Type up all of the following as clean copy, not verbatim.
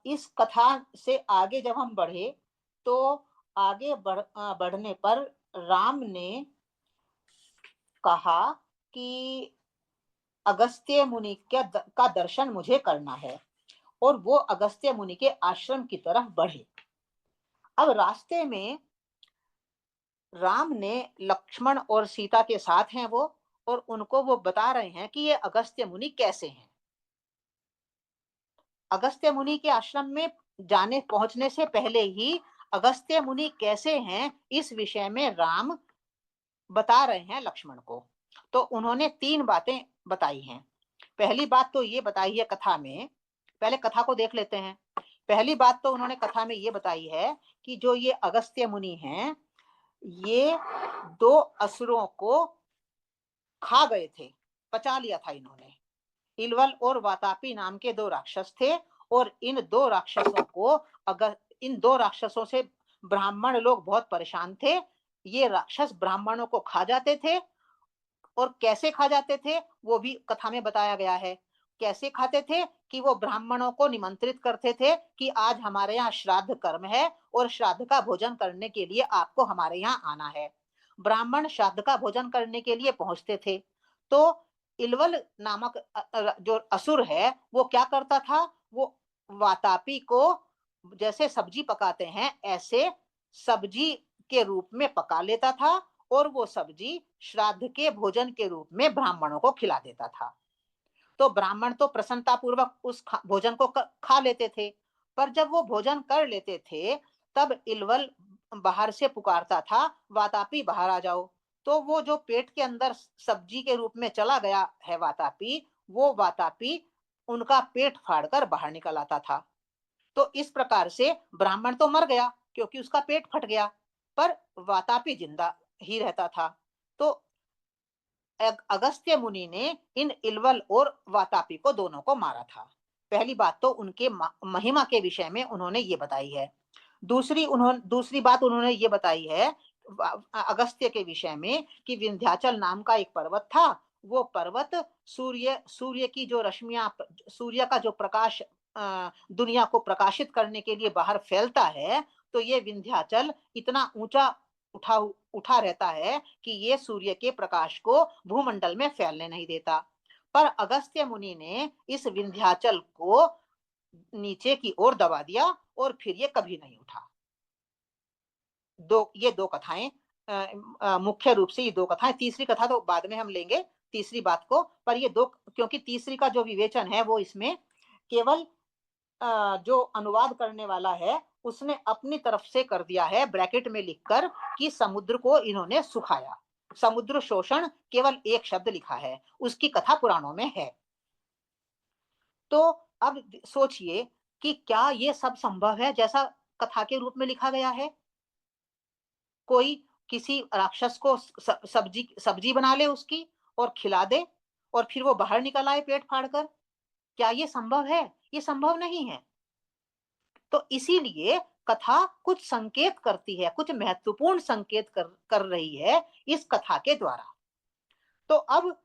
इस कथा से आगे जब हम बढ़े तो बढ़ने पर राम ने कहा कि अगस्त्य मुनि का दर्शन मुझे करना है और वो अगस्त्य मुनि के आश्रम की तरफ बढ़े। अब रास्ते में राम ने लक्ष्मण और सीता के साथ हैं वो, और उनको वो बता रहे हैं कि ये अगस्त्य मुनि कैसे हैं। अगस्त्य मुनि के आश्रम में जाने पहुंचने से पहले ही अगस्त्य मुनि कैसे हैं इस विषय में राम बता रहे हैं लक्ष्मण को। तो उन्होंने 3 बातें बताई हैं। पहली बात तो ये बताई है कथा में, पहले कथा को देख लेते हैं। पहली बात तो उन्होंने कथा में ये बताई है कि जो ये अगस्त्य मुनि हैं, ये 2 असुरों को खा गए थे, पचा लिया था इन्होंने। इलवल और वातापी नाम के 2 राक्षस थे, और इन 2 राक्षसों को अगर इन 2 राक्षसों से ब्राह्मण लोग बहुत परेशान थे। ये राक्षस ब्राह्मणों को खा जाते थे, और कैसे खा जाते थे वो भी कथा में बताया गया है। कैसे खाते थे कि वो ब्राह्मणों को निमंत्रित करते थे कि आज हमारे यहाँ श्राद्ध कर्म है और श्राद्ध का भोजन करने के लिए आपको हमारे यहाँ आना है। ब्राह्मण श्राद्ध का भोजन करने के लिए पहुंचते थे। तो इलवल नामक जो असुर है वो क्या करता था, वो वातापी को जैसे सब्जी पकाते हैं ऐसे सब्जी के रूप में पका लेता था, और वो सब्जी श्राद्ध के भोजन के रूप में ब्राह्मणों को खिला देता था। तो ब्राह्मण तो प्रसन्नता पूर्वक उस भोजन को खा लेते थे। पर जब वो भोजन कर लेते थे तब इलवल बाहर से पुकारता था, वातापी बाहर आ जाओ। तो वो जो पेट के अंदर सब्जी के रूप में चला गया है वातापी, वो वातापी उनका पेट फाड़कर बाहर निकल आता था। तो इस प्रकार से ब्राह्मण तो मर गया क्योंकि उसका पेट फट गया, पर वातापी जिंदा ही रहता था। तो अगस्त्य मुनि ने इन इलवल और वातापी को दोनों को मारा था। पहली बात तो उनके महिमा के विषय में उन्होंने ये बताई है। दूसरी बात उन्होंने ये बताई है अगस्त्य के विषय में कि विंध्याचल नाम का एक पर्वत था। वो पर्वत सूर्य की जो रश्मियां, सूर्य का जो प्रकाश दुनिया को प्रकाशित करने के लिए बाहर फैलता है, तो ये विंध्याचल इतना ऊंचा उठा उठा रहता है कि ये सूर्य के प्रकाश को भूमंडल में फैलने नहीं देता। पर अगस्त्य मुनि ने इस विंध्याचल को नीचे की ओर दबा दिया और फिर ये कभी नहीं उठा। ये दो कथाएं, मुख्य रूप से ये 2 कथाएं। तीसरी कथा तो बाद में हम लेंगे, तीसरी बात को। पर ये 2, क्योंकि तीसरी का जो विवेचन है वो इसमें केवल जो अनुवाद करने वाला है उसने अपनी तरफ से कर दिया है ब्रैकेट में लिखकर कि समुद्र को इन्होंने सुखाया। समुद्र शोषण केवल एक शब्द लिखा है, उसकी कथा पुराणों में है। तो अब सोचिए कि क्या ये सब संभव है जैसा कथा के रूप में लिखा गया है? कोई किसी राक्षस को सब्जी सब्जी बना ले उसकी और खिला दे, और फिर वो बाहर निकल आए पेट फाड़कर। क्या ये संभव है? ये संभव नहीं है। तो इसीलिए कथा कुछ संकेत करती है, कुछ महत्वपूर्ण संकेत कर रही है इस कथा के द्वारा। तो अब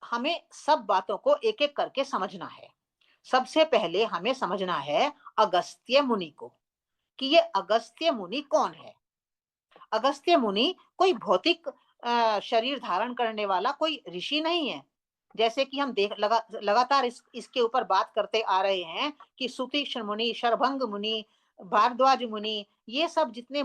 हमें सब बातों को एक एक करके समझना है। सबसे पहले हमें समझना है अगस्त्य मुनि को, कि ये अगस्त्य मुनि कौन है। अगस्त्य मुनि कोई भौतिक शरीर धारण करने वाला कोई ऋषि नहीं है। जैसे कि हम लगातार इसके ऊपर बात करते आ रहे हैं कि सुतीक्ष्ण मुनि, शरभंग मुनि, भारद्वाज मुनि, ये सब जितने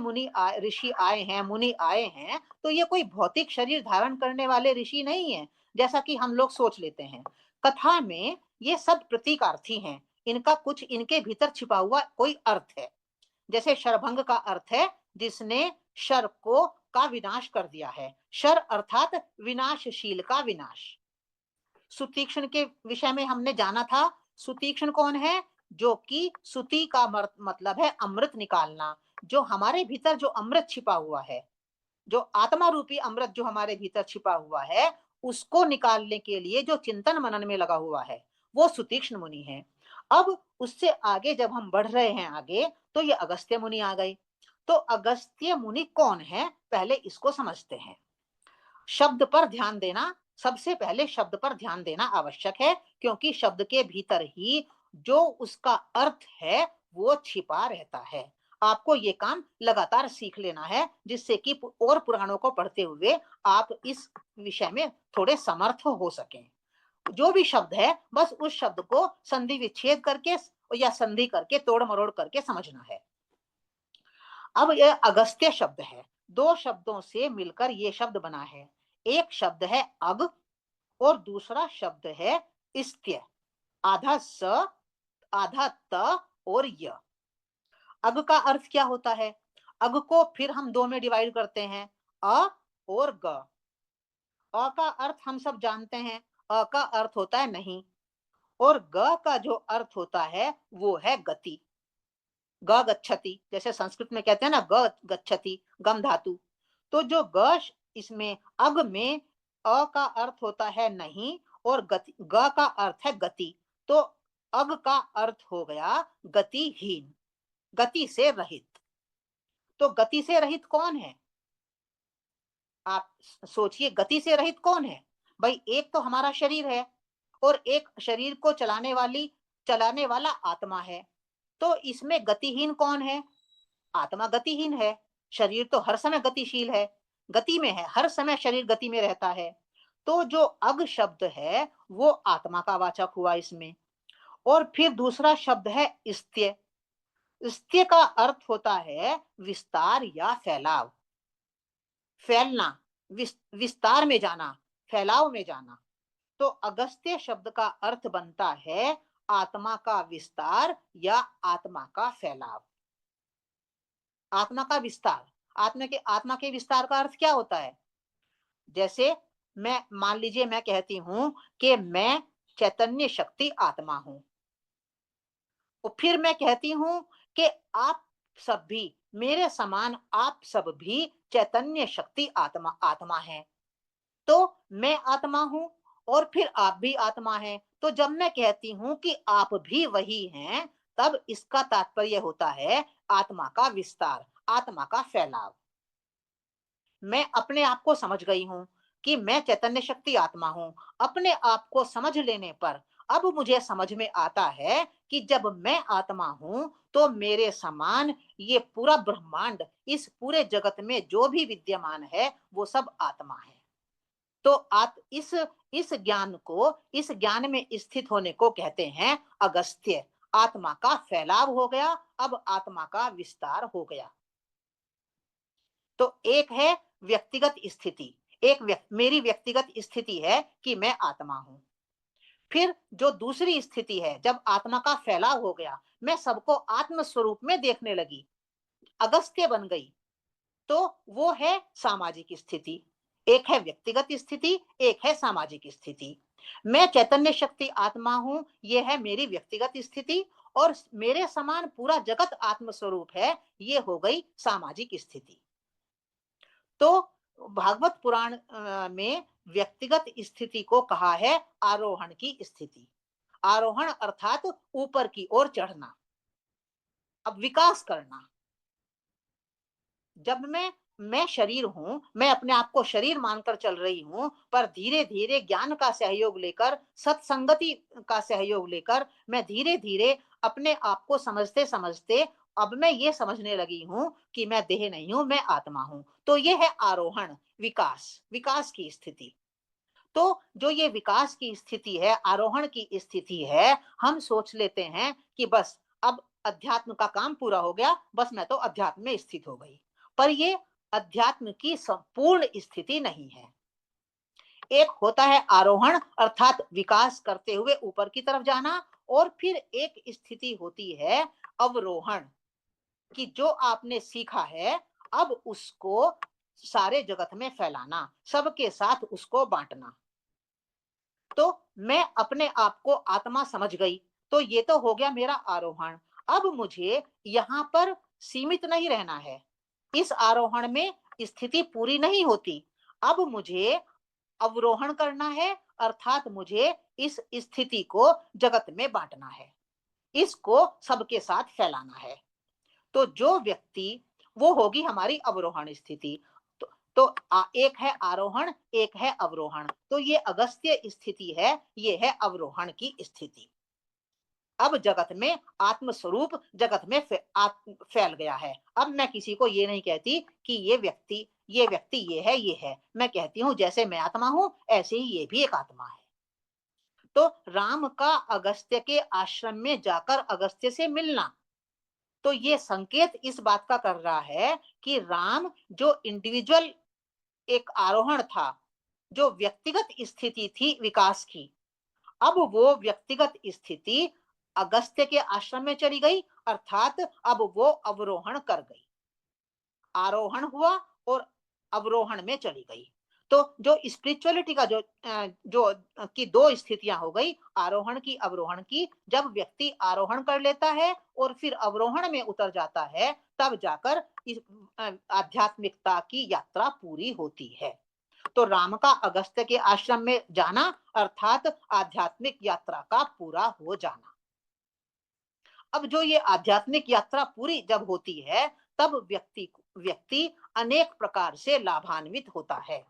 ऋषि आए हैं, मुनि आए हैं, तो ये कोई भौतिक शरीर धारण करने वाले ऋषि नहीं है जैसा कि हम लोग सोच लेते हैं। कथा में ये सब प्रतीकार्थी हैं, इनका कुछ इनके भीतर छिपा हुआ कोई अर्थ है। जैसे शरभंग का अर्थ है जिसने शर को का विनाश कर दिया है। शर अर्थात विनाशशील का विनाश। सुतीक्ष्ण के विषय में हमने जाना था। सुतीक्ष्ण कौन है? जो कि सुती का मतलब है अमृत निकालना। जो हमारे भीतर जो अमृत छिपा हुआ है, जो आत्मा रूपी अमृत जो हमारे भीतर छिपा हुआ है, उसको निकालने के लिए जो चिंतन मनन में लगा हुआ है, वो सुतीक्ष्ण मुनि है। अब उससे आगे जब हम बढ़ रहे हैं आगे, तो ये अगस्त्य मुनि आ गए। तो अगस्त्य मुनि कौन है, पहले इसको समझते हैं। शब्द पर ध्यान देना, सबसे पहले शब्द पर ध्यान देना आवश्यक है, क्योंकि शब्द के भीतर ही जो उसका अर्थ है वो छिपा रहता है। आपको ये काम लगातार सीख लेना है, जिससे कि और पुराणों को पढ़ते हुए आप इस विषय में थोड़े समर्थ हो सकें। जो भी शब्द है बस उस शब्द को संधि विच्छेद करके या संधि करके तोड़ मरोड़ करके समझना है। अब यह अगस्त्य शब्द है, दो शब्दों से मिलकर यह शब्द बना है। एक शब्द है अग और दूसरा शब्द है इस्त्य। आधा स, आधा त और य। अग का अर्थ क्या होता है? अग को फिर हम दो में डिवाइड करते हैं, अ और ग। अ का अर्थ हम सब जानते हैं, अ का अर्थ होता है नहीं, और ग का जो अर्थ होता है वो है गति। ग गच्छति, जैसे संस्कृत में कहते हैं ना ग गच्छति, गम धातु। तो जो ग इसमें अग में अ का अर्थ होता है नहीं और गति, ग का अर्थ है गति। तो अग का अर्थ हो गया गतिहीन, गति से रहित। तो गति से रहित कौन है? आप सोचिए, गति से रहित कौन है? भाई एक तो हमारा शरीर है और एक शरीर को चलाने वाला आत्मा है। तो इसमें गतिहीन कौन है? आत्मा गतिहीन है। शरीर तो हर समय गतिशील है, गति में है, हर समय शरीर गति में रहता है। तो जो अग शब्द है वो आत्मा का वाचक हुआ इसमें। और फिर दूसरा शब्द है स्त्य। स्त्य का अर्थ होता है विस्तार या फैलाव, फैलना, विस्तार में जाना, फैलाव में जाना। तो अगस्त्य शब्द का अर्थ बनता है आत्मा का विस्तार या आत्मा का फैलाव। आत्मा का विस्तार, आत्मा के विस्तार का अर्थ क्या होता है? जैसे मैं मान लीजिए मैं कहती हूं कि मैं चैतन्य शक्ति आत्मा हूं, और फिर मैं कहती हूं कि आप सब भी मेरे समान, आप सब भी चैतन्य शक्ति आत्मा आत्मा है। तो मैं आत्मा हूं और फिर आप भी आत्मा हैं। तो जब मैं कहती हूं कि आप भी वही हैं, तब इसका तात्पर्य होता है आत्मा का विस्तार, आत्मा का फैलाव। मैं अपने आप को समझ गई हूं कि मैं चैतन्य शक्ति आत्मा हूं। अपने आप को समझ लेने पर अब मुझे समझ में आता है कि जब मैं आत्मा हूं तो मेरे समान ये पूरा ब्रह्मांड, इस पूरे जगत में जो भी विद्यमान है वो सब आत्मा है। तो आप इस ज्ञान को, इस ज्ञान में स्थित होने को कहते हैं अगस्त्य। आत्मा का फैलाव हो गया, अब आत्मा का विस्तार हो गया। तो एक है व्यक्तिगत स्थिति, मेरी व्यक्तिगत स्थिति है कि मैं आत्मा हूं। फिर जो दूसरी स्थिति है, जब आत्मा का फैलाव हो गया, मैं सबको आत्म स्वरूप में देखने लगी, अगस्त्य बन गई, तो वो है सामाजिक स्थिति। एक है व्यक्तिगत स्थिति, एक है सामाजिक स्थिति। मैं चैतन्य शक्ति आत्मा हूं, यह है मेरी व्यक्तिगत स्थिति, और मेरे समान पूरा जगत आत्म स्वरूप है, ये हो गई सामाजिक स्थिति। तो भागवत पुराण में व्यक्तिगत स्थिति को कहा है आरोहण की स्थिति। आरोहण अर्थात ऊपर की ओर चढ़ना, अब विकास करना। जब मैं शरीर हूं, मैं अपने आप को शरीर मानकर चल रही हूं, पर धीरे धीरे ज्ञान का सहयोग लेकर, सत्संगति का सहयोग लेकर मैं धीरे धीरे अपने आप को समझते समझते अब मैं ये समझने लगी हूं कि मैं देह नहीं हूं, मैं आत्मा हूं। तो ये है आरोहण, विकास, विकास की स्थिति। तो जो ये विकास की स्थिति है, आरोहण की स्थिति है, हम सोच लेते हैं कि बस अब अध्यात्म का काम पूरा हो गया, बस मैं तो अध्यात्म में स्थित हो गई। पर ये अध्यात्म की संपूर्ण स्थिति नहीं है। एक होता है आरोहण अर्थात विकास करते हुए ऊपर की तरफ जाना, और फिर एक स्थिति होती है अवरोहण, कि जो आपने सीखा है अब उसको सारे जगत में फैलाना, सबके साथ उसको बांटना। तो मैं अपने आप को आत्मा समझ गई, तो ये तो हो गया मेरा आरोहण। अब मुझे यहाँ पर सीमित नहीं रहना है, इस आरोहण में स्थिति पूरी नहीं होती। अब मुझे अवरोहण करना है, अर्थात मुझे इस स्थिति को जगत में बांटना है, इसको सबके साथ फैलाना है। तो जो व्यक्ति, वो होगी हमारी अवरोहण स्थिति। तो एक है आरोहण, एक है अवरोहण। तो ये अगस्त्य स्थिति है, ये है अवरोहण की स्थिति। अब जगत में आत्म स्वरूप जगत में फैल गया है। अब मैं किसी को ये नहीं कहती कि ये व्यक्ति ये है। मैं कहती हूँ जैसे मैं आत्मा हूं ऐसे ही ये भी एक आत्मा है। तो राम का अगस्त्य के आश्रम में जाकर अगस्त्य से मिलना, तो ये संकेत इस बात का कर रहा है कि राम जो इंडिविजुअल एक आरोहण था, जो व्यक्तिगत स्थिति थी विकास की, अब वो व्यक्तिगत स्थिति अगस्त्य के आश्रम में चली गई, अर्थात अब वो अवरोहण कर गई, आरोहण हुआ और अवरोहण में चली गई। तो जो स्पिरिचुअलिटी का जो की दो स्थितियां हो गई, आरोहण की अवरोहण की। जब व्यक्ति आरोहण कर लेता है और फिर अवरोहण में उतर जाता है, तब जाकर इस आध्यात्मिकता की यात्रा पूरी होती है। तो राम का अगस्त्य के आश्रम में जाना अर्थात आध्यात्मिक यात्रा का पूरा हो जाना। अब जो ये आध्यात्मिक यात्रा पूरी जब होती है, तब व्यक्ति अनेक प्रकार से लाभान्वित होता है।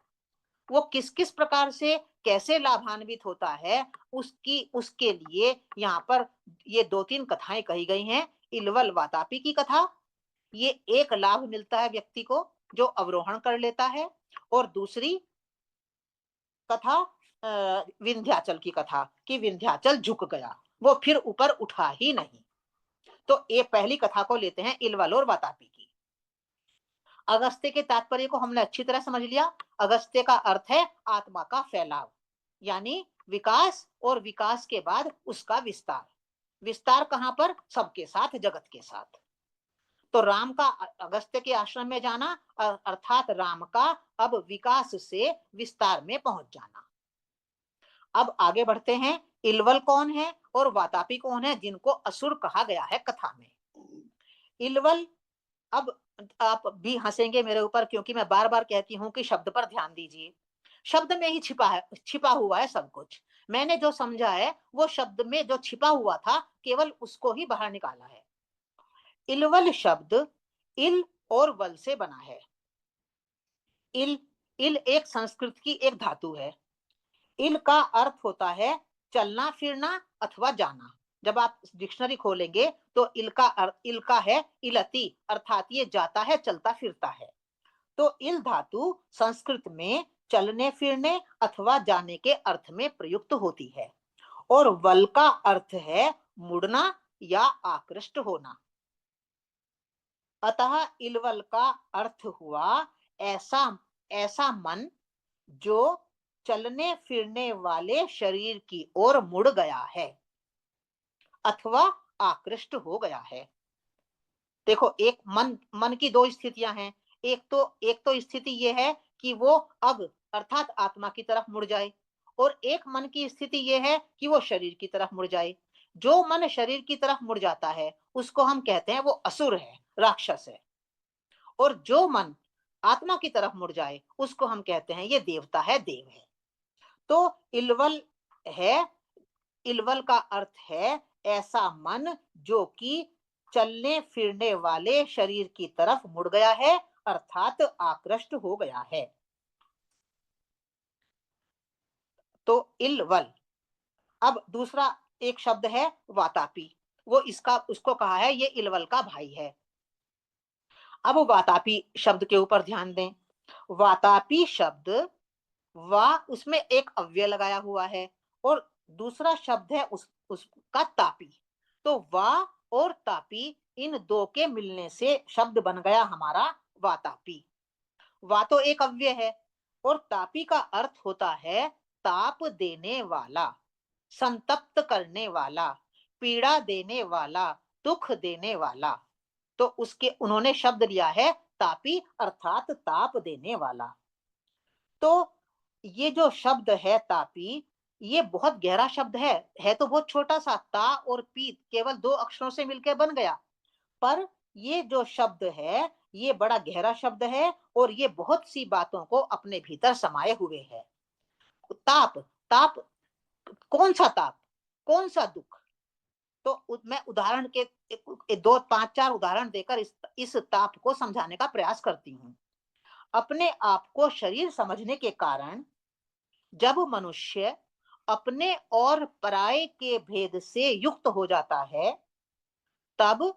वो किस किस प्रकार से कैसे लाभान्वित होता है, उसके लिए यहाँ पर ये 2-3 कथाएं कही गई हैं। इलवल वातापी की कथा, ये एक लाभ मिलता है व्यक्ति को जो अवरोहण कर लेता है। और दूसरी कथा विंध्याचल की कथा कि विंध्याचल झुक गया, वो फिर ऊपर उठा ही नहीं। तो ये पहली कथा को लेते हैं इलवल और वातापी की। अगस्त्य के तात्पर्य को हमने अच्छी तरह समझ लिया। अगस्त्य का अर्थ है आत्मा का फैलाव, यानी विकास, और विकास के बाद उसका विस्तार। विस्तार कहां पर? सबके साथ, जगत के साथ। तो राम का अगस्त्य के आश्रम में जाना अर्थात राम का अब विकास से विस्तार में पहुंच जाना। अब आगे बढ़ते हैं। इलवल कौन है और वातापी कौन है, जिनको असुर कहा गया है कथा में। इलवल, अब आप भी हंसेंगे मेरे ऊपर क्योंकि मैं बार बार कहती हूं कि शब्द पर ध्यान दीजिए। शब्द में ही छिपा हुआ है सब कुछ। मैंने जो समझा है वो शब्द में जो छिपा हुआ था केवल उसको ही बाहर निकाला है। इलवल शब्द इल और वल से बना है। इल इल एक संस्कृत की एक धातु है। इल का अर्थ होता है चलना फिरना अथवा जाना। जब आप डिक्शनरी खोलेंगे तो इल का है इलती, अर्थात ये जाता है, चलता फिरता है। तो इल धातु संस्कृत में चलने फिरने अथवा जाने के अर्थ में प्रयुक्त होती है। और वल का अर्थ है मुड़ना या आकृष्ट होना। अतः इलवल का अर्थ हुआ ऐसा ऐसा मन जो चलने फिरने वाले शरीर की ओर मुड़ गया है अथवा आकृष्ट हो गया है। देखो, एक मन की दो स्थितियां हैं। एक तो स्थिति यह है कि वो अब अर्थात आत्मा की तरफ मुड़ जाए, और एक मन की स्थिति यह है कि वो शरीर की तरफ मुड़ जाए। जो मन शरीर की तरफ मुड़ जाता है उसको हम कहते हैं वो असुर है, राक्षस है। और जो मन आत्मा की तरफ मुड़ जाए उसको हम कहते हैं ये देवता है, देव है। तो है इलवल का अर्थ है ऐसा मन जो कि चलने फिरने वाले शरीर की तरफ मुड़ गया है अर्थात आकृष्ट हो गया है। तो इलवल। अब दूसरा एक शब्द है वातापी, वो उसको कहा है ये इलवल का भाई है। अब वातापी शब्द के ऊपर ध्यान दें। वातापी शब्द, वा उसमें एक अव्यय लगाया हुआ है और दूसरा शब्द है उसका तापी। तो वा और तापी, इन दो के मिलने से शब्द बन गया हमारा वातापी। वा तो एक अव्यय है और तापी का अर्थ होता है ताप देने वाला, संतप्त करने वाला, पीड़ा देने वाला, दुख देने वाला। तो उसके उन्होंने शब्द लिया है तापी अर्थात ताप देने वाला। तो ये जो शब्द है तापी, ये बहुत गहरा शब्द है तो बहुत छोटा सा, ता और पी केवल 2 अक्षरों से मिलकर बन गया। पर ये जो शब्द है ये बड़ा गहरा शब्द है और ये बहुत सी बातों को अपने भीतर समाये हुए है। ताप, ताप कौन सा ताप, कौन सा दुख? तो मैं उदाहरण के 2 5 4 उदाहरण देकर इस ताप को समझाने का प्रयास करती हूँ। अपने आप को शरीर समझने के कारण जब मनुष्य अपने और पराये के भेद से युक्त हो जाता है, तब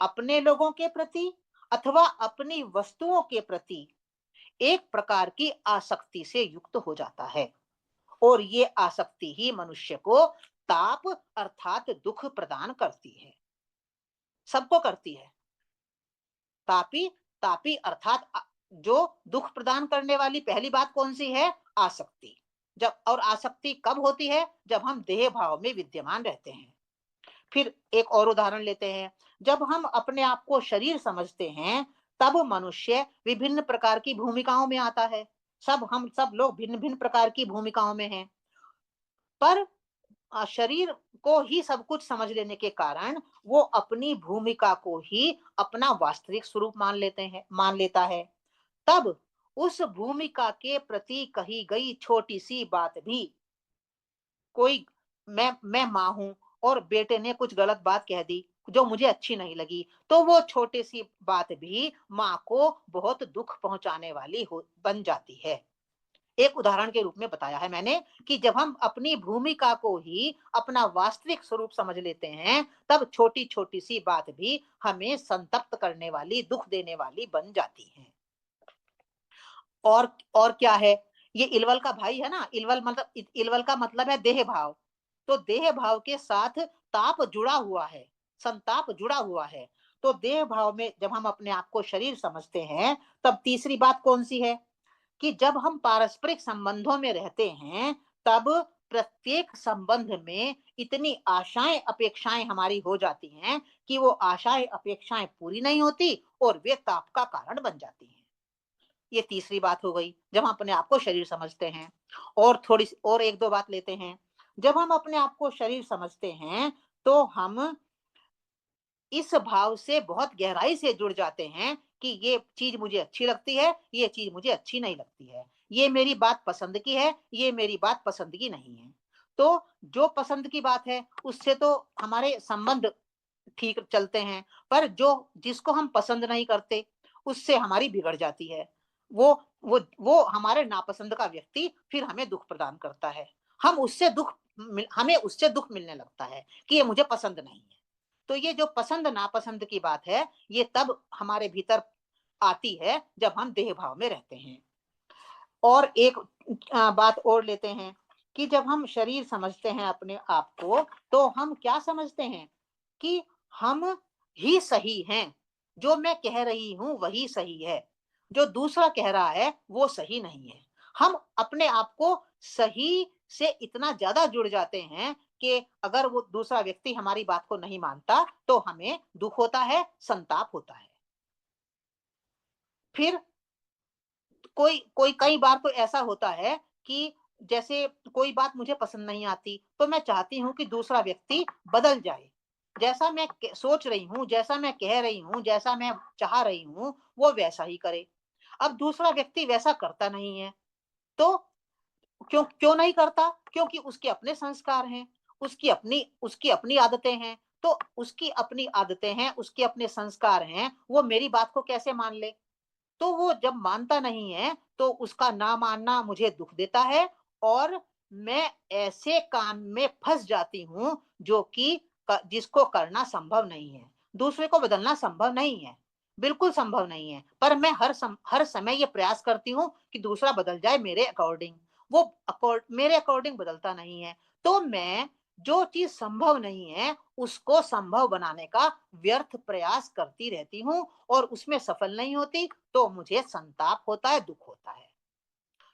अपने लोगों के प्रति अथवा अपनी वस्तुओं के प्रति एक प्रकार की आसक्ति से युक्त हो जाता है, और ये आसक्ति ही मनुष्य को ताप अर्थात दुख प्रदान करती है। सबको करती है। तापी तापी अर्थात जो दुख प्रदान करने वाली पहली बात कौन सी है? आसक्ति। जब और आसक्ति कब होती है? जब हम देह भाव में विद्यमान रहते हैं। फिर एक और उदाहरण लेते हैं। जब हम अपने आप को शरीर समझते हैं, तब मनुष्य विभिन्न प्रकार की भूमिकाओं में आता है। हम सब लोग भिन्न भिन्न प्रकार की भूमिकाओं में हैं, पर शरीर को ही सब कुछ समझ लेने के कारण वो अपनी भूमिका को ही अपना वास्तविक स्वरूप मान लेता है। तब उस भूमिका के प्रति कही गई छोटी सी बात भी, कोई मैं माँ हूं और बेटे ने कुछ गलत बात कह दी जो मुझे अच्छी नहीं लगी, तो वो छोटी सी बात भी माँ को बहुत दुख पहुंचाने वाली बन जाती है। एक उदाहरण के रूप में बताया है मैंने कि जब हम अपनी भूमिका को ही अपना वास्तविक स्वरूप समझ लेते हैं, तब छोटी छोटी सी बात भी हमें संतप्त करने वाली, दुख देने वाली बन जाती है। और क्या है? ये इलवल का भाई है ना, इलवल का मतलब है देह भाव। तो देह भाव के साथ ताप जुड़ा हुआ है, संताप जुड़ा हुआ है। तो देह भाव में जब हम अपने आप को शरीर समझते हैं, तब तीसरी बात कौन सी है कि जब हम पारस्परिक संबंधों में रहते हैं, तब प्रत्येक संबंध में इतनी आशाएं अपेक्षाएं हमारी हो जाती हैं कि वो आशाएं अपेक्षाएं पूरी नहीं होती और वे ताप का कारण बन जाती हैं। ये तीसरी बात हो गई जब हम अपने आप को शरीर समझते हैं। और थोड़ी और एक दो बात लेते हैं। जब हम अपने आप को शरीर समझते हैं, तो हम इस भाव से बहुत गहराई से जुड़ जाते हैं कि ये चीज मुझे अच्छी लगती है, ये चीज मुझे अच्छी नहीं लगती है, ये मेरी बात पसंद की है, ये मेरी बात पसंद की नहीं है। तो जो पसंद की बात है उससे तो हमारे संबंध ठीक चलते हैं, पर जो जिसको हम पसंद नहीं करते उससे हमारी बिगड़ जाती है। वो हमारे नापसंद का व्यक्ति फिर हमें दुख प्रदान करता है। हमें उससे दुख मिलने लगता है कि ये मुझे पसंद नहीं है। तो ये जो पसंद नापसंद की बात है, ये तब हमारे भीतर आती है जब हम देह भाव में रहते हैं। और एक बात और लेते हैं कि जब हम शरीर समझते हैं अपने आप को, तो हम क्या समझते हैं कि हम ही सही हैं। जो मैं कह रही हूं वही सही है, जो दूसरा कह रहा है वो सही नहीं है। हम अपने आप को सही से इतना ज्यादा जुड़ जाते हैं कि अगर वो दूसरा व्यक्ति हमारी बात को नहीं मानता तो हमें दुख होता है, संताप होता है। फिर कोई कोई कई बार तो ऐसा होता है कि जैसे कोई बात मुझे पसंद नहीं आती, तो मैं चाहती हूँ कि दूसरा व्यक्ति बदल जाए। जैसा मैं सोच रही हूँ, जैसा मैं कह रही हूँ, जैसा मैं चाह रही हूँ, वो वैसा ही करे। अब दूसरा व्यक्ति वैसा करता नहीं है, तो क्यों क्यों नहीं करता? क्योंकि उसके अपने संस्कार हैं, उसकी अपनी आदतें हैं। तो उसकी अपनी आदतें हैं, उसके अपने संस्कार हैं, वो मेरी बात को कैसे मान ले? तो वो जब मानता नहीं है, तो उसका ना मानना मुझे दुख देता है, और मैं ऐसे काम में फंस जाती हूँ जो कि जिसको करना संभव नहीं है। दूसरे को बदलना संभव नहीं है, बिल्कुल संभव नहीं है, पर मैं हर समय ये प्रयास करती हूँ कि दूसरा बदल जाए मेरे अकॉर्डिंग। वो मेरे अकॉर्डिंग बदलता नहीं है, तो मैं जो चीज संभव नहीं है उसको संभव बनाने का व्यर्थ प्रयास करती रहती हूँ, और उसमें सफल नहीं होती तो मुझे संताप होता है, दुख होता है।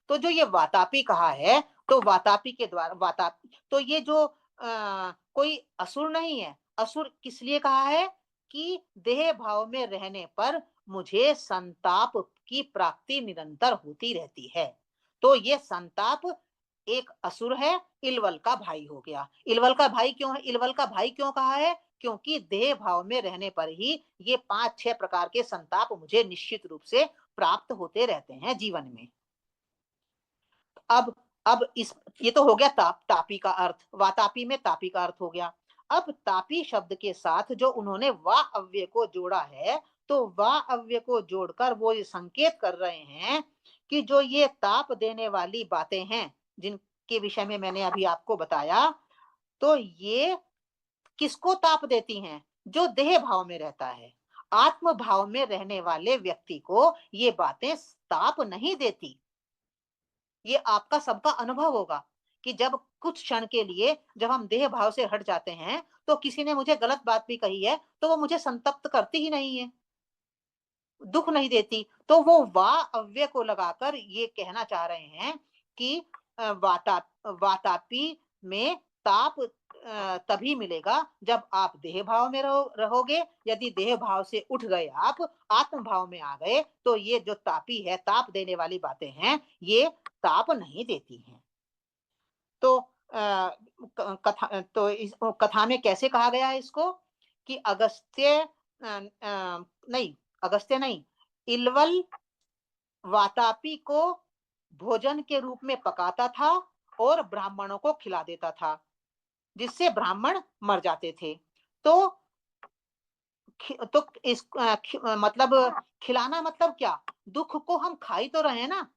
तो जो ये वातापी कहा है, तो वातापी के द्वारा वातापी, तो ये जो कोई असुर नहीं है। असुर किस लिए कहा है कि देह भाव में रहने पर मुझे संताप की प्राप्ति निरंतर होती रहती है। तो ये संताप एक असुर है, इलवल का भाई हो गया। इलवल का भाई क्यों है? इलवल का भाई क्यों कहा है? क्योंकि देह भाव में रहने पर ही ये 5-6 प्रकार के संताप मुझे निश्चित रूप से प्राप्त होते रहते हैं जीवन में। अब अब इस ये तो हो गया तापी का अर्थ, वातापी में तापी का अर्थ हो गया। अब तापी शब्द के साथ जो उन्होंने वा अव्यय को जोड़ा है, तो वा अव्यय को जोड़कर वो ये संकेत कर रहे हैं कि जो ये ताप देने वाली बातें हैं, के विषय में मैंने अभी आपको बताया, तो ये किसको ताप देती हैं? जो देह भाव में रहता है। आत्म भाव में रहने वाले व्यक्ति को ये बातें ताप नहीं देती। ये आपका सबका अनुभव होगा कि जब कुछ क्षण के लिए जब हम देह भाव से हट जाते हैं, तो किसी ने मुझे गलत बात भी कही है, तो वो मुझे संतप्त करती ही नहीं है, दुःख नहीं देती। तो वो वा अव्यय को लगाकर ये कहना चाह रहे हैं कि वातापी में ताप तभी मिलेगा जब आप देह भाव में रहोगे। यदि देह भाव से उठ गए, आप आत्म भाव में आ गए, तो ये जो तापी है, ताप देने वाली बातें हैं, ये ताप नहीं देती हैं। तो कथा, तो इस कथा में कैसे कहा गया है इसको कि नहीं, अगस्त्य नहीं, इलवल वातापी को भोजन के रूप में पकाता था और ब्राह्मणों को खिला देता था, जिससे ब्राह्मण मर जाते थे। तो मतलब खिलाना मतलब क्या? दुख को हम खा ही तो रहे हैं ना।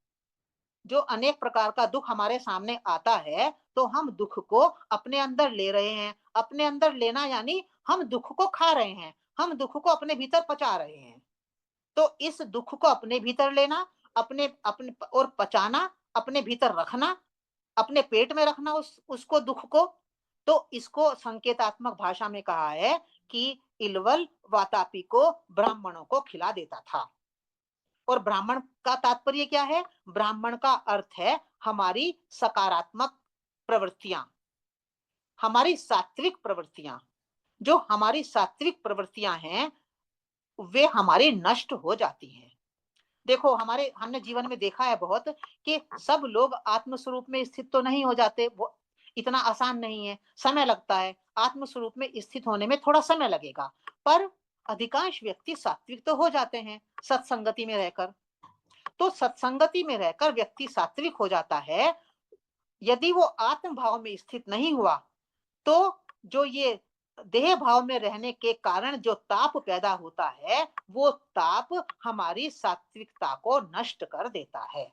जो अनेक प्रकार का दुख हमारे सामने आता है, तो हम दुख को अपने अंदर ले रहे हैं। अपने अंदर लेना यानी हम दुख को खा रहे हैं, हम दुख को अपने भीतर पचा रहे हैं। तो इस दुख को अपने भीतर लेना, अपने अपने और पचाना, अपने भीतर रखना, अपने पेट में रखना उसको, दुख को। तो इसको संकेतात्मक भाषा में कहा है कि इलवल वातापी को ब्राह्मणों को खिला देता था। और ब्राह्मण का तात्पर्य क्या है? ब्राह्मण का अर्थ है हमारी सकारात्मक प्रवृत्तियां, हमारी सात्विक प्रवृत्तियां। जो हमारी सात्विक प्रवृत्तियां हैं, वे हमारी नष्ट हो जाती हैं। देखो, हमने जीवन में देखा है बहुत कि सब लोग आत्म स्वरूप में स्थित तो नहीं हो जाते, वो इतना आसान नहीं है, समय लगता है। आत्म स्वरूप में स्थित होने में थोड़ा समय लगेगा, पर अधिकांश व्यक्ति सात्विक तो हो जाते हैं सत्संगति में रहकर। तो सत्संगति में रहकर व्यक्ति सात्विक हो जाता है। यदि वो आत्म भाव में स्थित नहीं हुआ, तो जो ये देह भाव में रहने के कारण जो ताप पैदा होता है, वो ताप हमारी सात्विकता को नष्ट कर देता है।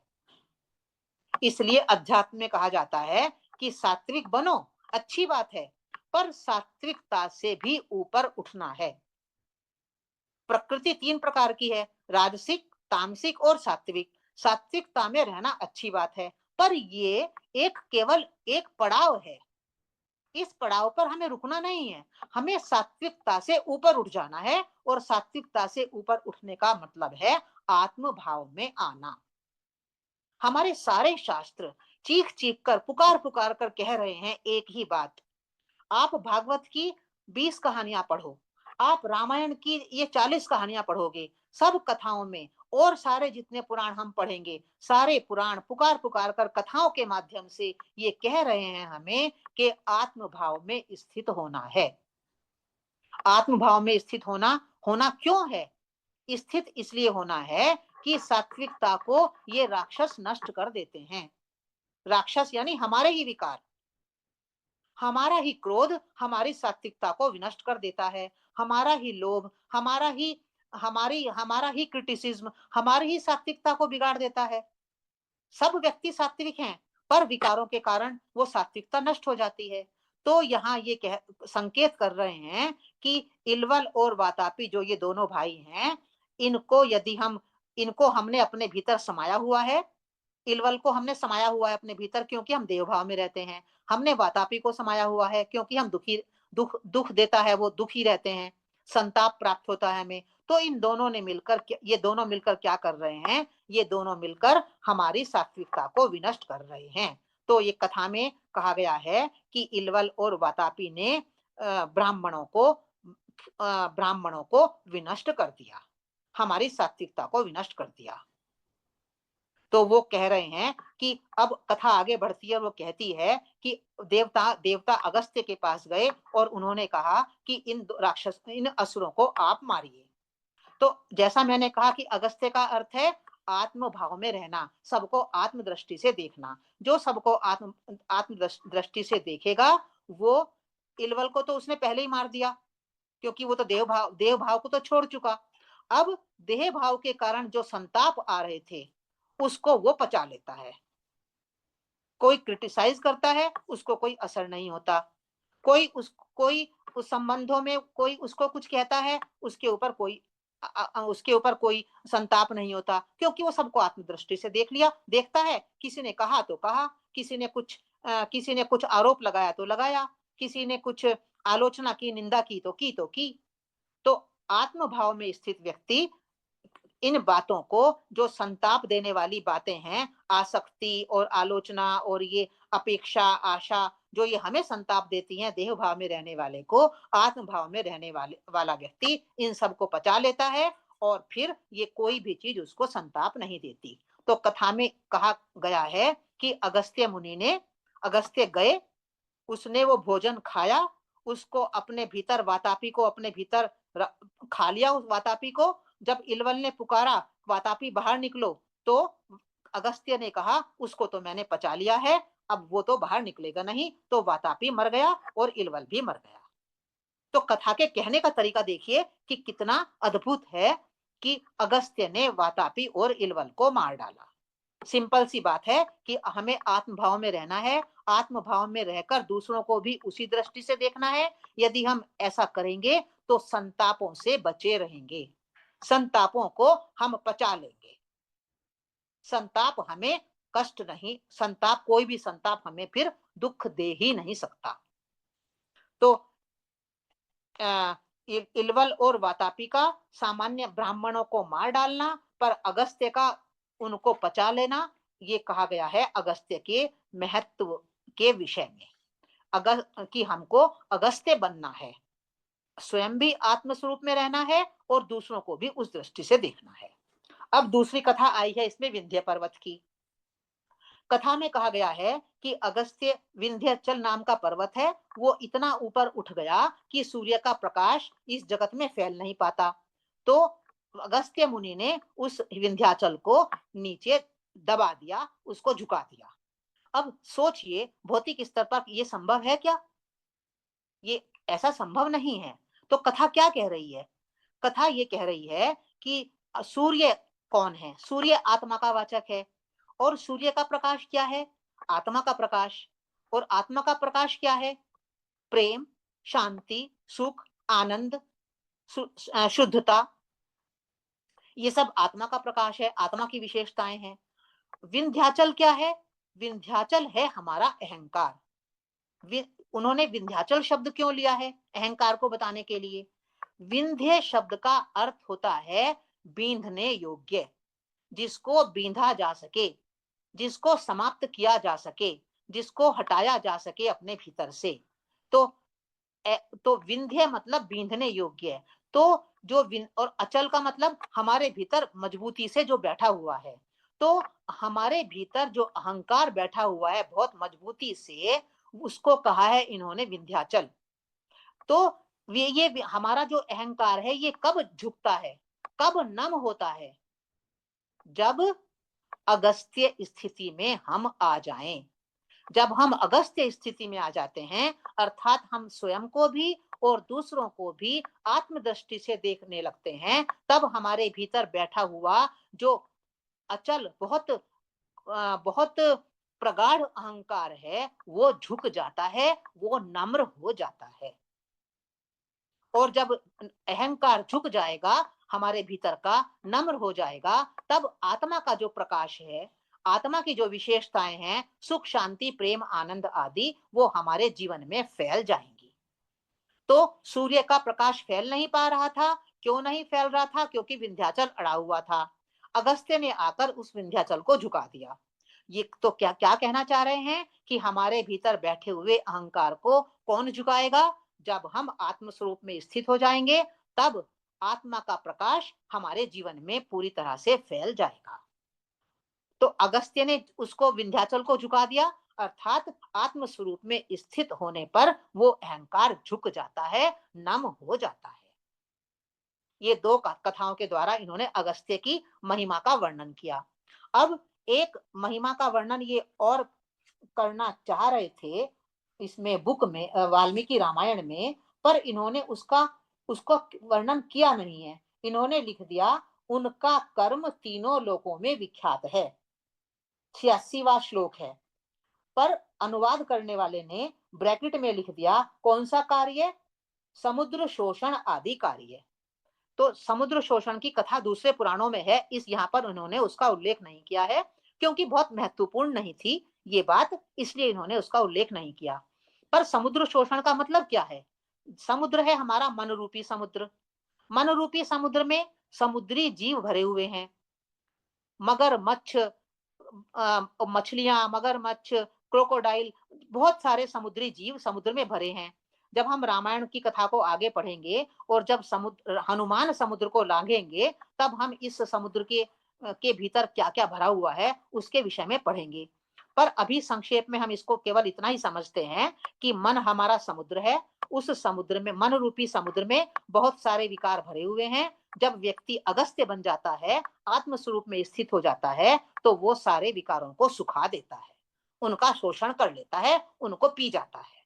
इसलिए अध्यात्म में कहा जाता है कि सात्विक बनो, अच्छी बात है, पर सात्विकता से भी ऊपर उठना है। प्रकृति 3 प्रकार की है, राजसिक, तामसिक और सात्विक। सात्विकता में रहना अच्छी बात है, पर ये केवल एक पड़ाव है। इस पड़ाव पर हमें रुकना नहीं है, हमें सात्विकता से ऊपर उठ जाना है। और सात्विकता से ऊपर उठने का मतलब है आत्म भाव में आना। हमारे सारे शास्त्र चीख चीख कर, पुकार पुकार कर कह रहे हैं एक ही बात। आप भागवत की 20 कहानियां पढ़ो, आप रामायण की ये 40 कहानियां पढ़ोगे, सब कथाओं में, और सारे जितने पुराण हम पढ़ेंगे, सारे पुराण पुकार पुकार कर कथाओं के माध्यम से ये कह रहे हैं हमें कि आत्म भाव में स्थित होना है। आत्म भाव में स्थित होना क्यों है? स्थित इसलिए होना है कि सात्विकता को ये राक्षस नष्ट कर देते हैं। राक्षस यानी हमारे ही विकार, हमारा ही क्रोध हमारी सात्विकता को विनष्ट कर देता है। हमारा ही लोभ, हमारा ही क्रिटिसिज्म हमारी ही सात्विकता को बिगाड़ देता है। सब व्यक्ति सात्विक हैं, पर विकारों के कारण वो सात्विकता नष्ट हो जाती है। तो यहाँ ये संकेत कर रहे हैं कि इलवल और वातापी जो ये दोनों भाई हैं, इनको हमने अपने भीतर समाया हुआ है। इलवल को हमने समाया हुआ है अपने भीतर, क्योंकि हम देव भाव में रहते हैं। हमने वातापी को समाया हुआ है क्योंकि हम दुख देता है, वो दुखी रहते हैं, संताप प्राप्त होता है हमें। तो ये दोनों मिलकर क्या कर रहे हैं? ये दोनों मिलकर हमारी सात्विकता को विनष्ट कर रहे हैं। तो ये कथा में कहा गया है कि इलवल और वातापी ने ब्राह्मणों को विनष्ट कर दिया, हमारी सात्विकता को विनष्ट कर दिया। तो वो कह रहे हैं कि अब कथा आगे बढ़ती है और वो कहती है कि देवता अगस्त्य के पास गए और उन्होंने कहा कि इन असुरों को आप मारिए। तो जैसा मैंने कहा कि अगस्त्य का अर्थ है आत्म भाव में रहना, सबको आत्म दृष्टि से देखना। जो सबको आत्म दृष्टि से देखेगा, वो इलवल को तो उसने पहले ही मार दिया, क्योंकि वो तो देव भाव को तो छोड़ चुका। अब देह भाव के कारण जो संताप आ रहे थे, उसको वो पचा लेता है। कोई क्रिटिसाइज करता है, उसको कोई असर नहीं होता। कोई उस संबंधों में कोई उसको कुछ कहता है, उसके ऊपर कोई संताप नहीं होता, क्योंकि वो सबको आत्मदृष्टि से देखता है। किसी ने कहा तो कहा, किसी ने कुछ आरोप लगाया तो लगाया, किसी ने कुछ आलोचना की, निंदा की तो की। तो आत्म भाव में स्थित व्यक्ति इन बातों को, जो संताप देने वाली बातें हैं, आसक्ति और आलोचना और ये अपेक्षा, आशा, जो ये हमें संताप देती हैं, देह भाव में रहने वाले को, आत्म भाव में रहने वाला व्यक्ति इन सब को पचा लेता है, और फिर ये कोई भी चीज उसको संताप नहीं देती। तो कथा में कहा गया है कि अगस्त्य गए, उसने वो भोजन खाया, उसको अपने भीतर, वातापी को अपने भीतर खा लिया। उस वातापी को जब इलवल ने पुकारा, वातापी बाहर निकलो, तो अगस्त्य ने कहा उसको तो मैंने पचा लिया है, अब वो तो बाहर निकलेगा नहीं। तो वातापी मर गया और इलवल भी मर गया। तो कथा के कहने का तरीका देखिए कि कितना अद्भुत है कि अगस्त्य ने वातापी और इलवल को मार डाला। सिंपल सी बात है कि हमें आत्म भाव में रहना है, आत्म भाव में रहकर दूसरों को भी उसी दृष्टि से देखना है। यदि हम ऐसा करेंगे तो संतापों से बचे रहेंगे, संतापों को हम पचा लेंगे। संताप हमें कष्ट नहीं, कोई भी संताप हमें फिर दुख दे ही नहीं सकता। तो इलवल और वातापी का सामान्य ब्राह्मणों को मार डालना, पर अगस्त्य का उनको पचा लेना, ये कहा गया है अगस्त्य के महत्व के विषय में। कि हमको अगस्त्य बनना है, स्वयं भी आत्मस्वरूप में रहना है और दूसरों को भी उस दृष्टि से देखना है। अब दूसरी कथा आई है इसमें विंध्य पर्वत की। कथा में कहा गया है कि अगस्त्य, विंध्याचल नाम का पर्वत है, वो इतना ऊपर उठ गया कि सूर्य का प्रकाश इस जगत में फैल नहीं पाता। तो अगस्त्य मुनि ने उस विंध्याचल को नीचे दबा दिया, उसको झुका दिया। अब सोचिए, भौतिक स्तर पर ये संभव है क्या? ये ऐसा संभव नहीं है। तो कथा क्या कह रही है? कथा ये कह रही है कि सूर्य कौन है? सूर्य आत्मा का वाचक है, और सूर्य का प्रकाश क्या है? आत्मा का प्रकाश। और आत्मा का प्रकाश क्या है? प्रेम, शांति, सुख, आनंद, शुद्धता। ये सब आत्मा का प्रकाश है, आत्मा की विशेषताएं हैं। विंध्याचल क्या है? विंध्याचल है हमारा अहंकार। उन्होंने विंध्याचल शब्द क्यों लिया है? अहंकार को बताने के लिए। विंध्य शब्द का अर्थ होता है बींधने योग्य, जिसको बींधा जा सके, जिसको समाप्त किया जा सके, जिसको हटाया जा सके अपने भीतर से। तो विंध्य मतलब बींधने योग्य। तो और अचल का मतलब हमारे भीतर मजबूती से जो बैठा हुआ है। तो हमारे भीतर जो अहंकार बैठा हुआ है बहुत मजबूती से, उसको कहा है इन्होंने विंध्याचल। तो ये हमारा जो अहंकार है, ये कब झुकता है, कब नम होता है? जब अगस्त्य स्थिति में हम आ जाएं। जब हम अगस्त्य स्थिति में आ जाते हैं, अर्थात हम स्वयं को भी और दूसरों को भी आत्मदृष्टि से देखने लगते हैं, तब हमारे भीतर बैठा हुआ जो अचल, बहुत प्रगाढ़ अहंकार है, वो झुक जाता है, वो नम्र हो जाता है। और जब अहंकार झुक जाएगा, हमारे भीतर का नम्र हो जाएगा, तब आत्मा का जो प्रकाश है, आत्मा की जो विशेषताएं हैं, सुख, शांति, प्रेम, आनंद आदि, वो हमारे जीवन में फैल जाएंगी। तो सूर्य का प्रकाश फैल नहीं पा रहा था। क्यों नहीं फैल रहा था? क्योंकि विंध्याचल अड़ा हुआ था। अगस्त्य ने आकर उस विंध्याचल को झुका दिया। ये तो क्या क्या कहना चाह रहे हैं कि हमारे भीतर बैठे हुए अहंकार को कौन झुकाएगा? जब हम आत्मस्वरूप में स्थित हो जाएंगे, तब आत्मा का प्रकाश हमारे जीवन में पूरी तरह से फैल जाएगा। तो अगस्त्य ने उसको, विंध्याचल को झुका दिया, अर्थात आत्म स्वरूप में स्थित होने पर वो अहंकार झुक जाता है, नम हो जाता है। ये दो कथाओं के द्वारा इन्होंने अगस्त्य की महिमा का वर्णन किया। अब एक महिमा का वर्णन ये और करना चाह रहे थे इसमें, बुक में, वाल्मीकि रामायण में, पर इन्होंने उसको वर्णन किया नहीं है। इन्होंने लिख दिया, उनका कर्म तीनों लोकों में विख्यात है। 86वां श्लोक है। पर अनुवाद करने वाले ने ब्रैकेट में लिख दिया कौन सा कार्य, समुद्र शोषण आदि कार्य। तो समुद्र शोषण की कथा दूसरे पुराणों में है, इस यहाँ पर उन्होंने उसका उल्लेख नहीं किया है क्योंकि बहुत महत्वपूर्ण नहीं थी ये बात, इसलिए इन्होंने उसका उल्लेख नहीं किया। पर समुद्र शोषण का मतलब क्या है? समुद्र है हमारा मन रूपी समुद्र। मन रूपी समुद्र में समुद्री जीव भरे हुए हैं, मगरमच्छ, मछलियां, मगरमच्छ, क्रोकोडाइल, बहुत सारे समुद्री जीव समुद्र में भरे हैं। जब हम रामायण की कथा को आगे पढ़ेंगे और जब समुद्र हनुमान समुद्र को लांघेंगे, तब हम इस समुद्र के भीतर क्या क्या भरा हुआ है उसके विषय में पढ़ेंगे। पर अभी संक्षेप में हम इसको केवल इतना ही समझते हैं कि मन हमारा समुद्र है, उस समुद्र में, मन रूपी समुद्र में बहुत सारे विकार भरे हुए हैं। जब व्यक्ति अगस्त्य बन जाता है, आत्म स्वरूप में स्थित हो जाता है, तो वो सारे विकारों को सुखा देता है, उनका शोषण कर लेता है, उनको पी जाता है।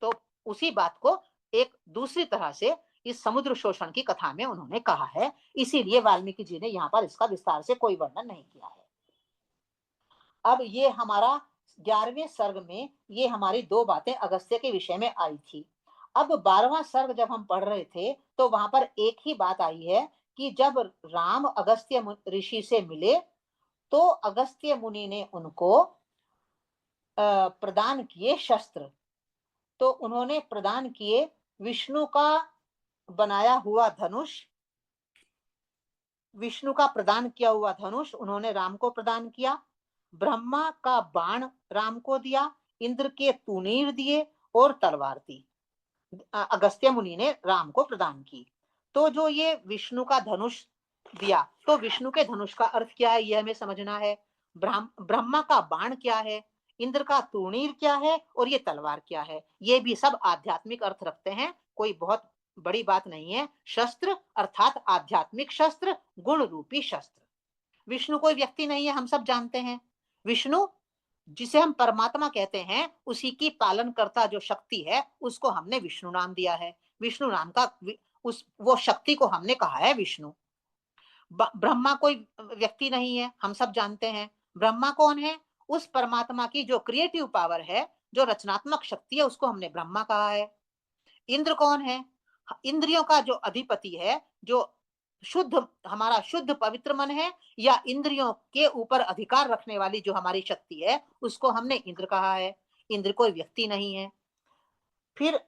तो उसी बात को एक दूसरी तरह से इस समुद्र शोषण की कथा में उन्होंने कहा है, इसीलिए वाल्मीकि जी ने यहाँ पर इसका विस्तार से कोई वर्णन नहीं किया है। अब ये हमारा 11वें सर्ग में ये हमारी दो बातें अगस्त्य के विषय में आई थी। अब 12वां सर्ग जब हम पढ़ रहे थे तो वहां पर एक ही बात आई है कि जब राम अगस्त्य ऋषि से मिले तो अगस्त्य मुनि ने उनको प्रदान किए शस्त्र। तो उन्होंने प्रदान किए विष्णु का बनाया हुआ धनुष, विष्णु का प्रदान किया हुआ धनुष उन्होंने राम को प्रदान किया, ब्रह्मा का बाण राम को दिया, इंद्र के तूणीर दिए और तलवार दी, अगस्त्य मुनि ने राम को प्रदान की। तो जो ये विष्णु का धनुष दिया, तो विष्णु के धनुष का अर्थ क्या है, यह हमें समझना है। ब्रह्मा का बाण क्या है, इंद्र का तूणीर क्या है और ये तलवार क्या है, ये भी सब आध्यात्मिक अर्थ रखते हैं, कोई बहुत बड़ी बात नहीं है। शस्त्र अर्थात आध्यात्मिक शस्त्र, गुण रूपी शस्त्र। विष्णु कोई व्यक्ति नहीं है, हम सब जानते हैं। विष्णु जिसे हम परमात्मा कहते हैं, उसी की पालन करता जो शक्ति है उसको हमने विष्णु नाम दिया है। विष्णु नाम का उस वो शक्ति को हमने कहा है विष्णु। ब्रह्मा कोई व्यक्ति नहीं है, हम सब जानते हैं। ब्रह्मा कौन है? उस परमात्मा की जो क्रिएटिव पावर है, जो रचनात्मक शक्ति है, उसको हमने ब्रह्मा कहा है। इंद्र कौन है? इंद्रियों का जो अधिपति है, जो शुद्ध, हमारा शुद्ध पवित्र मन है, या इंद्रियों के ऊपर अधिकार रखने वाली जो हमारी शक्ति है, उसको हमने इंद्र कहा है। इंद्र कोई व्यक्ति नहीं है। फिर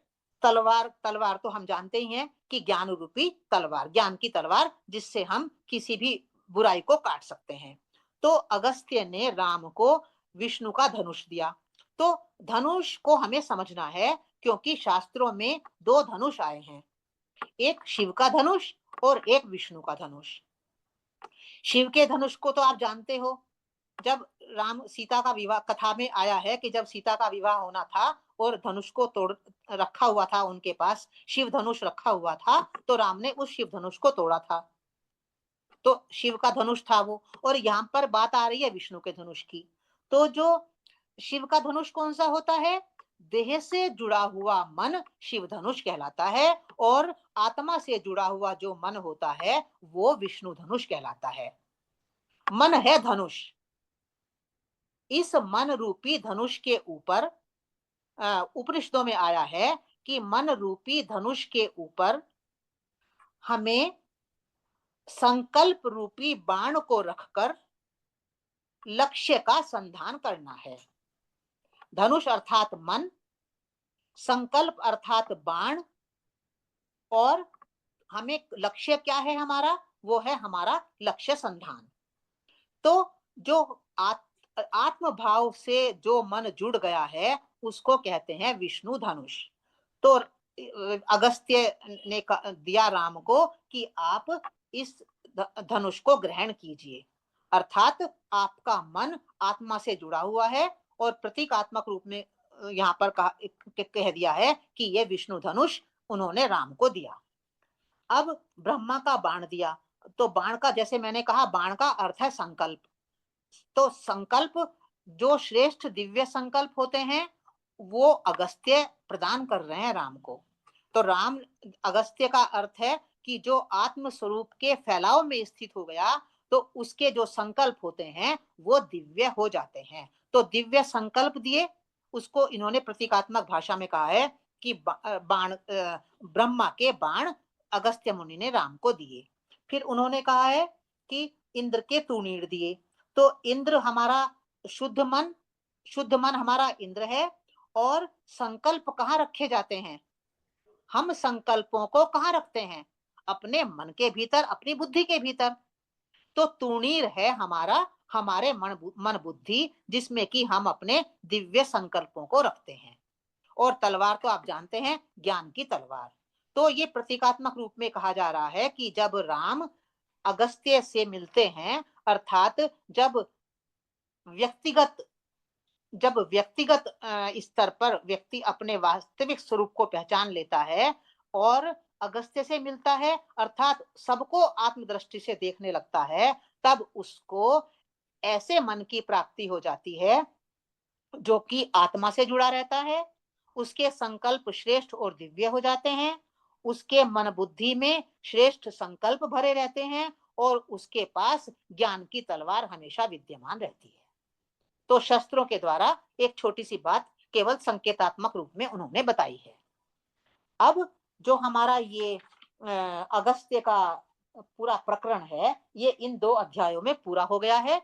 तलवार, तलवार तो हम जानते ही हैं कि ज्ञान रूपी तलवार, ज्ञान की तलवार, जिससे हम किसी भी बुराई को काट सकते हैं। तो अगस्त्य ने राम को विष्णु का धनुष दिया। तो धनुष को हमें समझना है क्योंकि शास्त्रों में दो धनुष आए हैं, एक शिव का धनुष और एक विष्णु का धनुष। शिव के धनुष को तो आप जानते हो, जब राम सीता का विवाह कथा में आया है कि जब सीता का विवाह होना था और धनुष को तोड़ रखा हुआ था उनके पास, शिव धनुष रखा हुआ था, तो राम ने उस शिव धनुष को तोड़ा था। तो शिव का धनुष था वो। और यहाँ पर बात आ रही है विष्णु के धनुष की। तो जो शिव का धनुष कौन सा होता है? देह से जुड़ा हुआ मन शिव धनुष कहलाता है, और आत्मा से जुड़ा हुआ जो मन होता है वो विष्णु धनुष कहलाता है। मन है धनुष। इस मन रूपी धनुष के ऊपर उपनिषदों में आया है कि मन रूपी धनुष के ऊपर हमें संकल्प रूपी बाण को रखकर लक्ष्य का संधान करना है। धनुष अर्थात मन, संकल्प अर्थात बाण, और हमें लक्ष्य क्या है हमारा? वो है हमारा लक्ष्य संधान। तो जो आत्म भाव से जो मन जुड़ गया है उसको कहते हैं विष्णु धनुष। तो अगस्त्य ने दिया राम को कि आप इस धनुष को ग्रहण कीजिए, अर्थात आपका मन आत्मा से जुड़ा हुआ है, और प्रतीकात्मक रूप में यहाँ पर कह दिया है कि ये विष्णु धनुष उन्होंने राम को दिया। अब ब्रह्मा का बाण दिया, तो बाण का, जैसे मैंने कहा, बाण का अर्थ है संकल्प। तो संकल्प, जो श्रेष्ठ दिव्य संकल्प होते हैं, वो अगस्त्य प्रदान कर रहे हैं राम को। तो राम, अगस्त्य का अर्थ है कि जो आत्म स्वरूप के फैलाव में स्थित हो गया, तो उसके जो संकल्प होते हैं वो दिव्य हो जाते हैं। तो दिव्य संकल्प दिए, उसको इन्होंने प्रतीकात्मक भाषा में कहा है कि बाण, ब्रह्मा के बाण अगस्त्य मुनि ने राम को दिए। फिर उन्होंने कहा है कि इंद्र के तूणीर दिए। तो इंद्र हमारा शुद्ध मन हमारा इंद्र है। और संकल्प कहाँ रखे जाते हैं? हम संकल्पों को कहाँ रखते हैं? अपने मन के भीतर, अपनी बुद्धि के भीतर। तो तूणीर है हमारे मन बुद्धि, जिसमें कि हम अपने दिव्य संकल्पों को रखते हैं। और तलवार तो आप जानते हैं, ज्ञान की तलवार। तो ये प्रतीकात्मक रूप में कहा जा रहा है कि जब राम अगस्त्य से मिलते हैं, अर्थात जब व्यक्तिगत स्तर पर व्यक्ति अपने वास्तविक स्वरूप को पहचान लेता है और अगस्त्य से मिलता है, अर्थात सबको आत्मदृष्टि से देखने लगता है, तब उसको ऐसे मन की प्राप्ति हो जाती है जो कि आत्मा से जुड़ा रहता है। उसके संकल्प श्रेष्ठ और दिव्य हो जाते हैं। उसके मन बुद्धि में श्रेष्ठ संकल्प भरे रहते हैं और उसके पास ज्ञान की तलवार हमेशा विद्यमान रहती है। तो शस्त्रों के द्वारा एक छोटी सी बात केवल संकेतात्मक रूप में उन्होंने बताई है। अब जो हमारा ये अगस्त्य का पूरा प्रकरण है, ये इन 2 अध्यायों में पूरा हो गया है।